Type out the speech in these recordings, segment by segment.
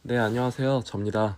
네, 안녕하세요. 접니다.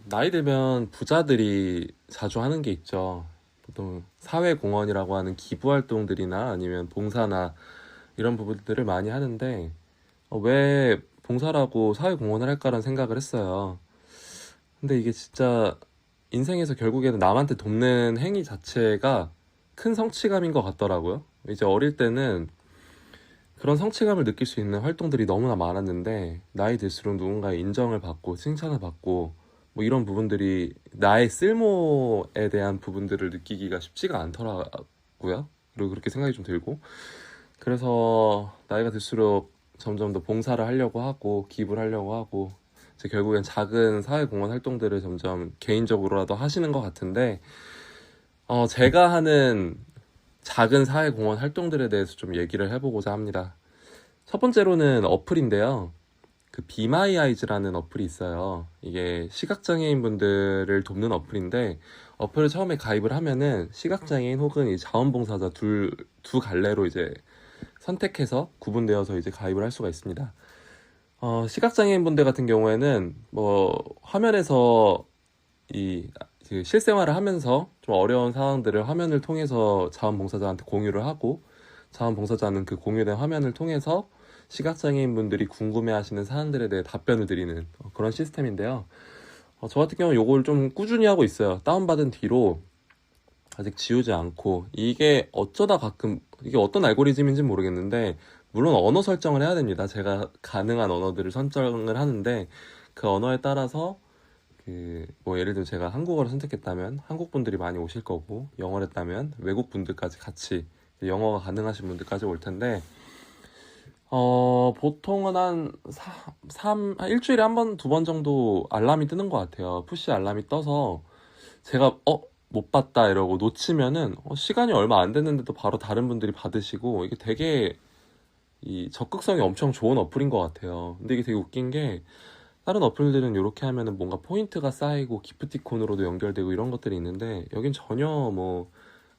나이 들면 부자들이 자주 하는 게 있죠. 보통 사회공헌이라고 하는 기부활동들이나 아니면 봉사나 이런 부분들을 많이 하는데, 왜 봉사라고 사회공헌을 할까라는 생각을 했어요. 근데 이게 진짜 인생에서 결국에는 남한테 돕는 행위 자체가 큰 성취감인 것 같더라고요. 이제 어릴 때는 그런 성취감을 느낄 수 있는 활동들이 너무나 많았는데 나이 들수록 누군가의 인정을 받고 칭찬을 받고 뭐 이런 부분들이 나의 쓸모에 대한 부분들을 느끼기가 쉽지가 않더라고요. 그리고 그렇게 생각이 좀 들고 그래서 나이가 들수록 점점 더 봉사를 하려고 하고 기부를 하려고 하고 이제 결국엔 작은 사회공헌 활동들을 점점 개인적으로라도 하시는 것 같은데 제가 하는 작은 사회공헌 활동들에 대해서 좀 얘기를 해보고자 합니다. 첫 번째로는 어플인데요. 그 비마이아이즈라는 어플이 있어요. 이게 시각장애인 분들을 돕는 어플인데 어플을 처음에 가입을 하면은 시각장애인 혹은 이 자원봉사자 두 갈래로 이제 선택해서 구분되어서 이제 가입을 할 수가 있습니다. 시각장애인 분들 같은 경우에는 뭐 화면에서 이 그 실생활을 하면서 좀 어려운 상황들을 화면을 통해서 자원봉사자한테 공유를 하고 자원봉사자는 그 공유된 화면을 통해서 시각장애인 분들이 궁금해하시는 사항들에 대해 답변을 드리는 그런 시스템인데요. 저 같은 경우는 이걸 좀 꾸준히 하고 있어요. 다운받은 뒤로 아직 지우지 않고 이게 어쩌다 가끔 이게 어떤 알고리즘인지 모르겠는데 물론 언어 설정을 해야 됩니다. 제가 가능한 언어들을 선정을 하는데 그 언어에 따라서 그 뭐 예를 들어 제가 한국어를 선택했다면 한국 분들이 많이 오실 거고 영어를 했다면 외국 분들까지 같이 영어가 가능하신 분들까지 올 텐데 보통은 한 일주일에 한 번, 두 번 정도 알람이 뜨는 것 같아요. 푸시 알람이 떠서 제가 못 봤다 이러고 놓치면은 시간이 얼마 안 됐는데도 바로 다른 분들이 받으시고 이게 되게 이 적극성이 엄청 좋은 어플인 것 같아요. 근데 이게 되게 웃긴 게 다른 어플들은 이렇게 하면은 뭔가 포인트가 쌓이고 기프티콘으로도 연결되고 이런 것들이 있는데 여긴 전혀 뭐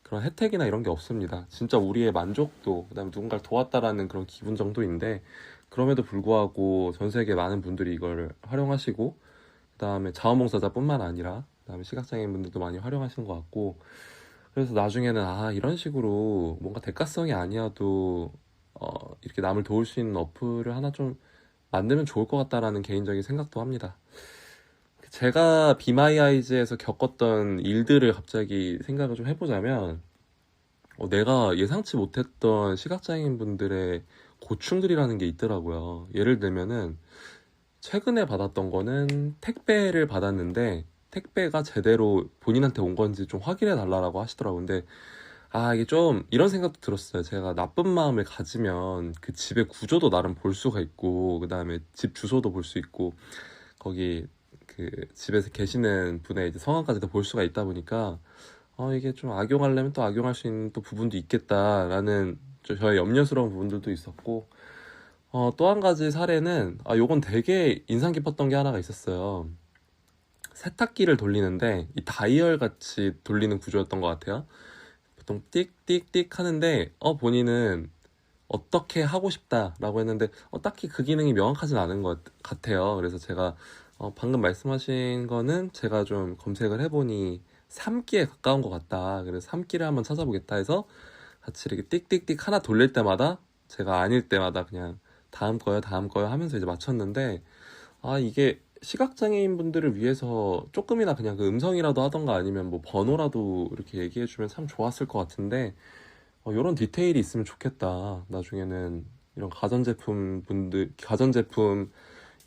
그런 혜택이나 이런 게 없습니다. 진짜 우리의 만족도, 그다음에 누군가를 도왔다라는 그런 기분 정도인데 그럼에도 불구하고 전 세계 많은 분들이 이걸 활용하시고 그다음에 자원봉사자뿐만 아니라 그다음에 시각장애인 분들도 많이 활용하시는 것 같고 그래서 나중에는 이런 식으로 뭔가 대가성이 아니어도 이렇게 남을 도울 수 있는 어플을 하나 좀 만들면 좋을 것 같다라는 개인적인 생각도 합니다. 제가 비마이아이즈에서 겪었던 일들을 갑자기 생각을 좀 해보자면 내가 예상치 못했던 시각장애인 분들의 고충들이라는 게 있더라고요. 예를 들면은 최근에 받았던 거는 택배를 받았는데 택배가 제대로 본인한테 온 건지 좀 확인해 달라고 하시더라고요. 근데 이게 좀 이런 생각도 들었어요. 제가 나쁜 마음을 가지면 그 집의 구조도 나름 볼 수가 있고 그다음에 집 주소도 볼 수 있고 거기 그 집에서 계시는 분의 이제 성함까지도 볼 수가 있다 보니까 이게 좀 악용하려면 또 악용할 수 있는 또 부분도 있겠다라는 저의 염려스러운 부분들도 있었고 또 한 가지 사례는 요건 되게 인상 깊었던 게 하나가 있었어요. 세탁기를 돌리는데 이 다이얼 같이 돌리는 구조였던 것 같아요. 보통 띡띡띡 하는데 본인은 어떻게 하고 싶다라고 했는데 딱히 그 기능이 명확하진 않은 것 같아요. 그래서 제가 방금 말씀하신 거는 제가 좀 검색을 해보니 3기에 가까운 것 같다. 그래서 3기를 한번 찾아보겠다 해서 같이 이렇게 띡띡띡 하나 돌릴 때마다 제가 아닐 때마다 그냥 다음 거요 하면서 이제 맞췄는데 이게 시각장애인 분들을 위해서 조금이나 그냥 그 음성이라도 하던가 아니면 뭐 번호라도 이렇게 얘기해주면 참 좋았을 것 같은데 이런 디테일이 있으면 좋겠다. 나중에는 이런 가전제품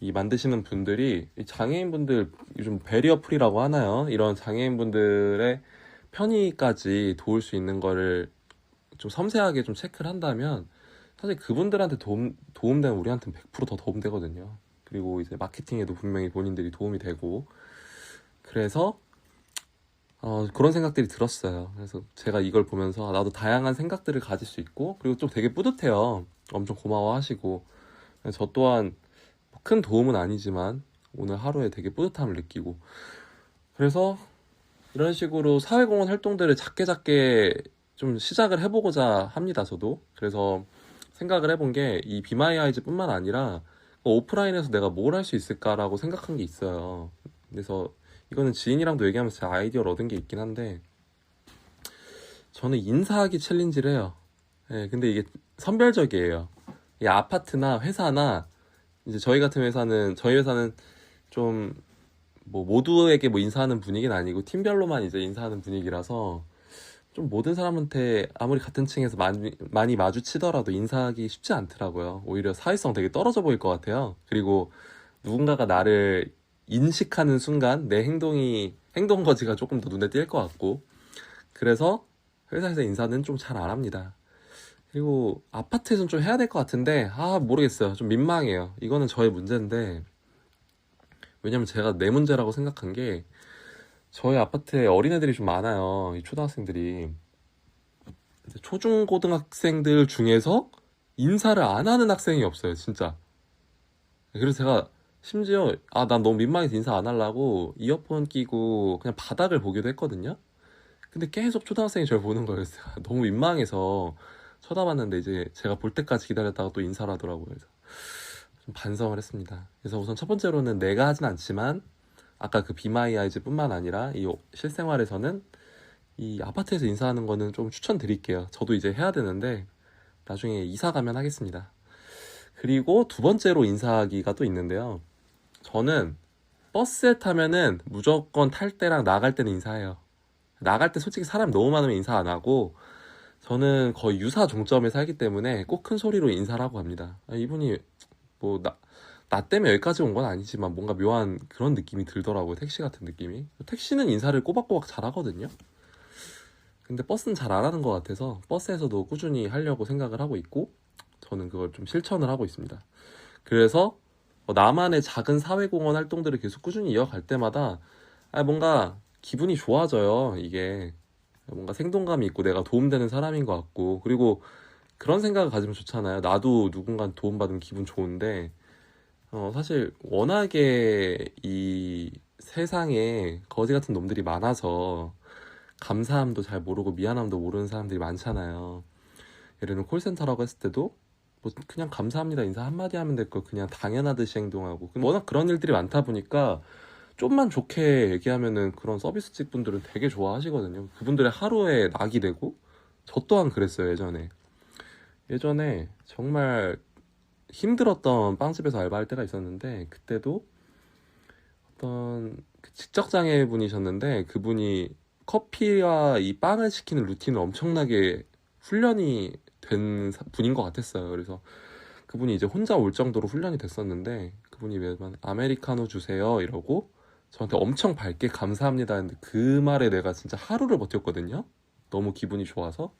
이 만드시는 분들이 이 장애인분들 요즘 베리어 프리라고 하나요? 이런 장애인분들의 편의까지 도울 수 있는 거를 좀 섬세하게 좀 체크를 한다면 사실 그분들한테 도움되면 우리한테는 100%더 도움되거든요. 그리고 이제 마케팅에도 분명히 본인들이 도움이 되고 그래서 그런 생각들이 들었어요. 그래서 제가 이걸 보면서 나도 다양한 생각들을 가질 수 있고 그리고 좀 되게 뿌듯해요. 엄청 고마워하시고 저 또한 큰 도움은 아니지만 오늘 하루에 되게 뿌듯함을 느끼고 그래서 이런 식으로 사회공헌 활동들을 작게 작게 좀 시작을 해보고자 합니다. 저도 그래서 생각을 해본 게 이 비마이 아이즈뿐만 아니라 오프라인에서 내가 뭘 할 수 있을까라고 생각한 게 있어요. 그래서 이거는 지인이랑도 얘기하면서 제 아이디어를 얻은 게 있긴 한데, 저는 인사하기 챌린지를 해요. 예, 근데 이게 선별적이에요. 이 아파트나 회사나, 이제 저희 회사는 좀, 뭐, 모두에게 뭐 인사하는 분위기는 아니고, 팀별로만 이제 인사하는 분위기라서, 좀 모든 사람한테 아무리 같은 층에서 많이 마주치더라도 인사하기 쉽지 않더라고요. 오히려 사회성 되게 떨어져 보일 것 같아요. 그리고 누군가가 나를 인식하는 순간 내 행동 거지가 조금 더 눈에 띌 것 같고, 그래서 회사에서 인사는 좀 잘 안 합니다. 그리고 아파트에서는 좀 해야 될 것 같은데, 모르겠어요. 좀 민망해요. 이거는 저의 문제인데, 왜냐면 제가 내 문제라고 생각한 게, 저희 아파트에 어린애들이 좀 많아요. 이 초등학생들이. 근데 초중고등학생들 중에서 인사를 안 하는 학생이 없어요, 진짜. 그래서 제가 심지어, 난 너무 민망해서 인사 안 하려고 이어폰 끼고 그냥 바닥을 보기도 했거든요. 근데 계속 초등학생이 저를 보는 거예요. 그래서 제가 너무 민망해서 쳐다봤는데 이제 제가 볼 때까지 기다렸다가 또 인사를 하더라고요. 그래서 좀 반성을 했습니다. 그래서 우선 첫 번째로는 내가 하진 않지만 아까 그 비마이 아이즈뿐만 아니라 이 실생활에서는 이 아파트에서 인사하는 거는 좀 추천드릴게요. 저도 이제 해야 되는데 나중에 이사 가면 하겠습니다. 그리고 두 번째로 인사하기가 또 있는데요. 저는 버스에 타면은 무조건 탈 때랑 나갈 때는 인사해요. 나갈 때 솔직히 사람 너무 많으면 인사 안 하고, 저는 거의 유사 종점에 살기 때문에 꼭 큰 소리로 인사를 하고 갑니다. 이분이 뭐 나 때문에 여기까지 온 건 아니지만 뭔가 묘한 그런 느낌이 들더라고요. 택시 같은 느낌이. 택시는 인사를 꼬박꼬박 잘하거든요. 근데 버스는 잘 안 하는 것 같아서 버스에서도 꾸준히 하려고 생각을 하고 있고, 저는 그걸 좀 실천을 하고 있습니다. 그래서 나만의 작은 사회공헌 활동들을 계속 꾸준히 이어갈 때마다 뭔가 기분이 좋아져요. 이게 뭔가 생동감이 있고 내가 도움되는 사람인 것 같고, 그리고 그런 생각을 가지면 좋잖아요. 나도 누군가 도움받으면 기분 좋은데, 사실 워낙에 이 세상에 거지 같은 놈들이 많아서 감사함도 잘 모르고 미안함도 모르는 사람들이 많잖아요. 예를 들면 콜센터라고 했을 때도 뭐 그냥 감사합니다 인사 한마디 하면 될 걸 그냥 당연하듯이 행동하고, 워낙 그런 일들이 많다 보니까 좀만 좋게 얘기하면은 그런 서비스직 분들은 되게 좋아하시거든요. 그분들의 하루에 낙이 되고, 저 또한 그랬어요. 예전에 정말 힘들었던 빵집에서 알바할 때가 있었는데, 그때도 어떤 그 직접장애 분이셨는데, 그분이 커피와 이 빵을 시키는 루틴을 엄청나게 훈련이 된 분인 것 같았어요. 그래서 그분이 이제 혼자 올 정도로 훈련이 됐었는데, 그분이 매번 아메리카노 주세요 이러고 저한테 엄청 밝게 감사합니다 했는데, 그 말에 내가 진짜 하루를 버텼거든요. 너무 기분이 좋아서.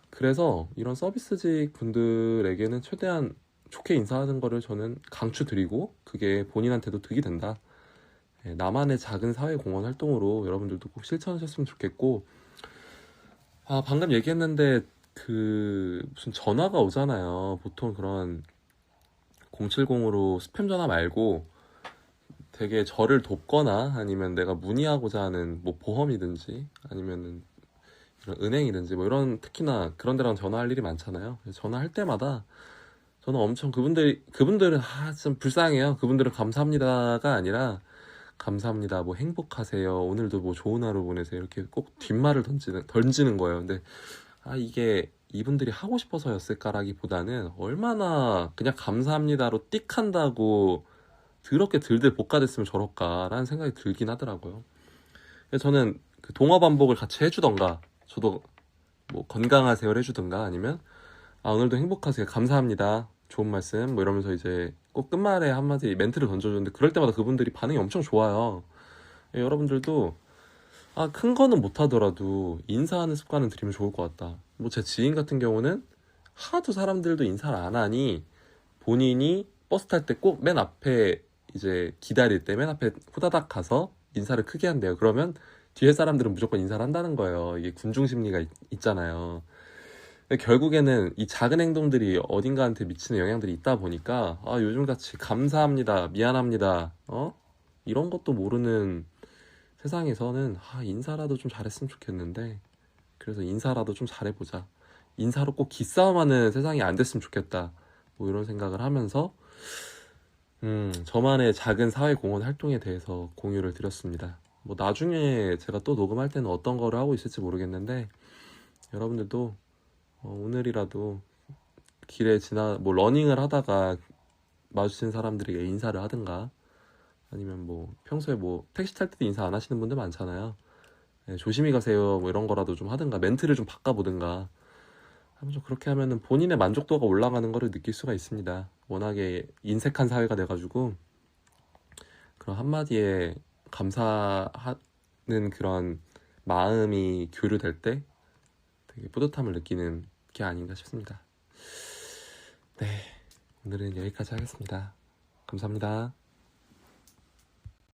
그래서 이런 서비스직 분들에게는 최대한 좋게 인사하는 거를 저는 강추드리고, 그게 본인한테도 득이 된다. 나만의 작은 사회공헌 활동으로 여러분들도 꼭 실천하셨으면 좋겠고, 방금 얘기했는데 그 무슨 전화가 오잖아요. 보통 그런 070으로 스팸 전화 말고 되게 저를 돕거나 아니면 내가 문의하고자 하는 뭐 보험이든지 아니면은 이런 은행이든지 뭐 이런, 특히나 그런 데랑 전화할 일이 많잖아요. 그래서 전화할 때마다 저는 엄청 그분들은 좀 불쌍해요. 그분들은 감사합니다가 아니라 감사합니다, 뭐 행복하세요, 오늘도 뭐 좋은 하루 보내세요, 이렇게 꼭 뒷말을 던지는 거예요. 근데 이게 이분들이 하고 싶어서였을까라기보다는 얼마나 그냥 감사합니다로 띡 한다고 더럽게 들들 볶아댔으면 저럴까라는 생각이 들긴 하더라고요. 그래서 저는 그 동어 반복을 같이 해주던가, 저도 뭐 건강하세요를 해주던가, 아니면 오늘도 행복하세요, 감사합니다, 좋은 말씀, 뭐 이러면서 이제 꼭 끝말에 한마디 멘트를 던져주는데, 그럴 때마다 그분들이 반응이 엄청 좋아요. 여러분들도 큰 거는 못하더라도 인사하는 습관은 들이면 좋을 것 같다. 뭐 제 지인 같은 경우는 하도 사람들도 인사를 안 하니 본인이 버스 탈 때 꼭 맨 앞에, 이제 기다릴 때 맨 앞에 후다닥 가서 인사를 크게 한대요. 그러면 뒤에 사람들은 무조건 인사를 한다는 거예요. 이게 군중 심리가 있잖아요. 근데 결국에는 이 작은 행동들이 어딘가한테 미치는 영향들이 있다 보니까 요즘같이 감사합니다, 미안합니다, 이런 것도 모르는 세상에서는 인사라도 좀 잘했으면 좋겠는데, 그래서 인사라도 좀 잘해보자, 인사로 꼭 기싸움하는 세상이 안 됐으면 좋겠다, 뭐 이런 생각을 하면서 저만의 작은 사회공헌 활동에 대해서 공유를 드렸습니다. 뭐 나중에 제가 또 녹음할 때는 어떤 거를 하고 있을지 모르겠는데 여러분들도 오늘이라도 길에 뭐 러닝을 하다가 마주친 사람들에게 인사를 하든가 아니면 뭐 평소에 뭐 택시 탈 때도 인사 안 하시는 분들 많잖아요. 네, 조심히 가세요 뭐 이런 거라도 좀 하든가 멘트를 좀 바꿔보든가 하면 좀 그렇게 하면은 본인의 만족도가 올라가는 거를 느낄 수가 있습니다. 워낙에 인색한 사회가 돼가지고 그런 한마디에 감사하는 그런 마음이 교류될 때 되게 뿌듯함을 느끼는 게 아닌가 싶습니다. 네, 오늘은 여기까지 하겠습니다. 감사합니다.